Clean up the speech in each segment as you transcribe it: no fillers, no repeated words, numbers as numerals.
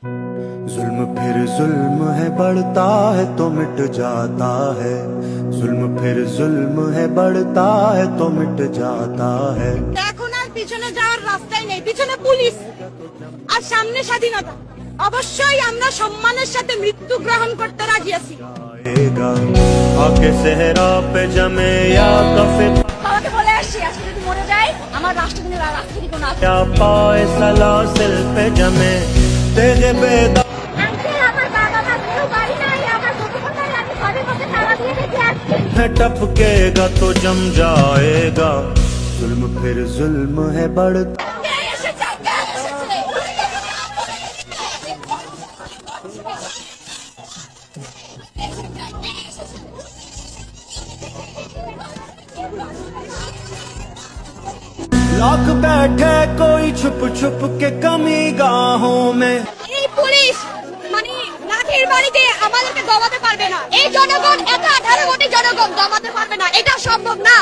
जुल्म फिर जुल्म है बढ़ता है तो मिट जाता है, जुल्म फिर जुल्म है बढ़ता है तो मिट जाता है। এখন আর পিছনে যাওয়ার রাস্তাই নেই, পিছনে পুলিশ আর সামনে স্বাধীনতা। অবশ্যই আমরা সম্মানের সাথে মৃত্যু গ্রহণ করতে রাজি আছি। आके सेहरा पे जमे या कफे আমাকে বলে আসছি আজকে যদি মরে যাই আমার রাষ্ট্রপতি রাষ্ট্রপতি কোন আছে या पाए सलासिल पे जमे तेरे बेदा আমার বাবা মা কেউ বাড়ি নাই, আমার ছোটবেলায় আমি ঘরের মধ্যে তালা দিয়ে রেখে আসছি। टपकेगा तो जम जाएगा, जुल्म फिर जुल्म है बढ़ता। लोग बैठे कोई छुप छुप के कमी गाहों में। এই পুলিশ মানে লাঠির বাড়িতে আমাদেরকে দমাতে পারবে না। এই জনগণ এত 18 কোটি জনগণ দমাতে পারবে না, এটা সম্ভব না।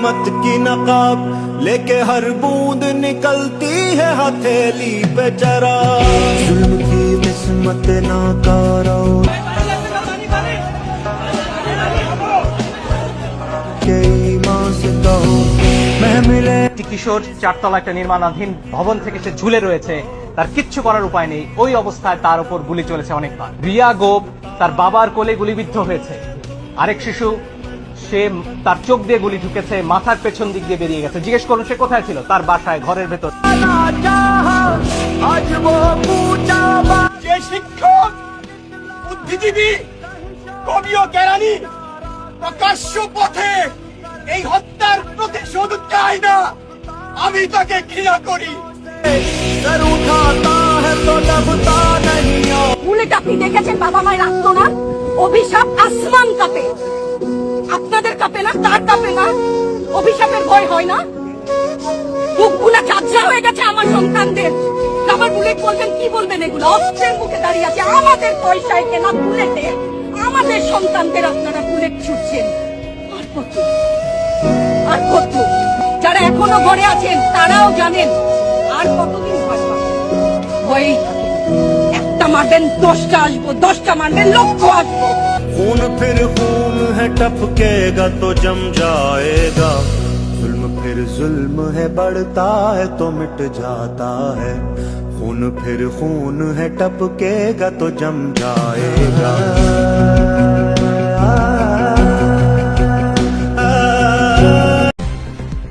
मत की नकाब लेके हर बूंद निकलती है हथेली पे जरा, जुल्म की किस्मत नाकारो के ईमान से कहो मैं मिले। কিশোর চারতলা একটা নির্মাণাধীন ভবন থেকে সে ঝুলে রয়েছে, তার কিচ্ছু করার উপায় নেই। ওই অবস্থায় তার উপর গুলি চলেছে অনেকবার। রিয়া গোপ তার বাবার কোলে গুলিবিদ্ধ হয়েছে। আরেক শিশু সে তার চোখ দিয়ে গুলি ঢুকেছে, মাথার পেছন দিক দিয়ে বেরিয়ে গেছে। জিজ্ঞেস করুন সে কোথায় ছিল? তার বাসায়, ঘরের ভেতর। যে শিক্ষক, বুদ্ধিজীবী, কবি ও জ্ঞানী প্রকাশ্য পথে এই হত্যার প্রতিশোধ চায় না, আমি তাকে ঘৃণা করি। सर उठाता है तो दबता नहीं। বুলেট আপনি দেখেছেন বাবা মায়ের আত্মনাদ, অভিশাপ আসমান কাঁপে। আপনাদের কাঁপে না? তার কাঁপে না? অভিশাপের ভয় হয় না? বুকগুলা ঝাঁঝরা হয়ে গেছে আমার সন্তানদের। আমার বুলেট বলবেন কি বলবেন? এগুলো অস্ত্রের মুখে দাঁড়িয়ে আছে, আমাদের পয়সায় কেনা বুলেটে আমাদের সন্তানদের আপনারা বুলেট ছুটছেন। আর কত আর কত? যারা এখনো ঘরে আছেন তারাও জানেন আর কতদিন ভয় পাবেন। ভয়েই থাকেন। একটা মারবেন 10টা আসবো, 10টা মারবেন লক্ষ আসবো। खून फिर खून है टपकेगा तो जम जाएगा, जुल्म फिर जुल्म है बढ़ता है तो मिट जाता है, खून फिर खून है टपकेगा तो जम जाएगा।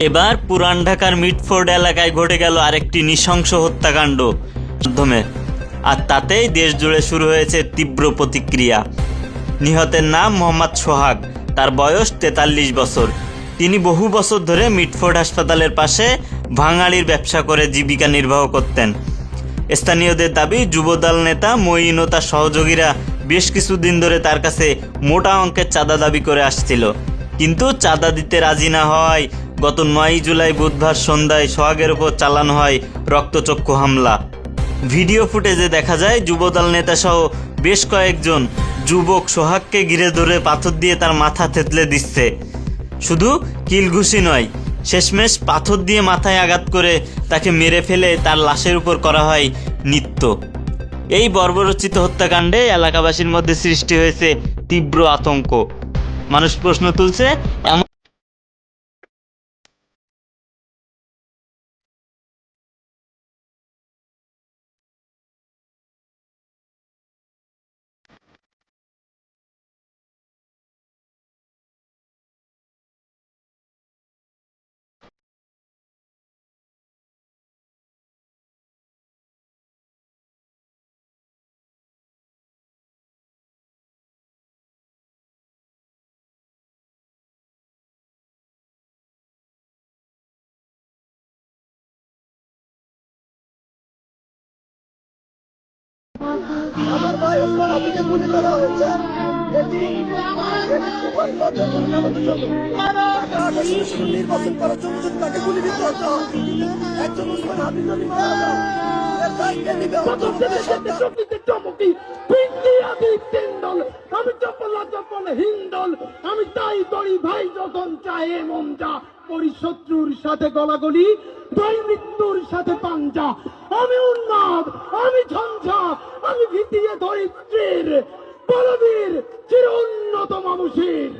এবার পুরান ঢাকার মিটফোর্ড এলাকায় ঘটে গেল আরেকটি নৃশংস হত্যাকাণ্ড মাধ্যমে, আর তাতেই দেশ জুড়ে শুরু হয়েছে তীব্র প্রতিক্রিয়া। নিহতের নাম মোহাম্মদ সোহাগ, তার বয়স 43 বছর। তিনি বহু বছর ধরে মিটফোর্ড হাসপাতালের পাশে ভাঙাড়ির ব্যবসা করে জীবিকা নির্বাহ করতেন। স্থানীয়দের দাবি যুবদল নেতা মঈন ও তার সহযোগীরা বেশ কিছুদিন ধরে তার কাছে মোটা অঙ্কের চাঁদা দাবি করে আসছিল, কিন্তু চাঁদা দিতে রাজি না হওয়ায় গত 9 জুলাই বুধবার সন্ধ্যায় সোহাগের উপর চালানো হয় রক্তচক্ষু হামলা। ভিডিও ফুটেজে দেখা যায় যুবদল নেতা সহ বেশ কয়েকজন যুবক সোহাগকে ঘিরে ধরে পাথর দিয়ে তার মাথা থেতলে দিচ্ছে। শুধু কিলঘুষি নয়, শেষমেশ পাথর দিয়ে মাথায় আঘাত করে তাকে মেরে ফেলে তার লাশের উপর করা হয় নৃত্য। এই বর্বরচিত হত্যাকাণ্ডে এলাকাবাসীর মধ্যে সৃষ্টি হয়েছে তীব্র আতঙ্ক। মানুষ প্রশ্ন তুলছে, আমার ভাই ওসমান হাবিকে গুলি করা হয়েছে। নির্বাচন করার জন্য যদি তাকে গুলি দিতে হতো, একজন ওসমান হাবি যদি মারা যায়, আমি তাই করি ভাই, যখন চাহে মন যা পরিশত্রুর সাথে গলাগলি, দুই মৃত্যুর সাথে পাঞ্জা। আমি উন্মাদ, আমি ঝঞ্ঝা, আমি ভীতিয়ে ধরিত্রীর বলবীর চির উন্নত মানুষের।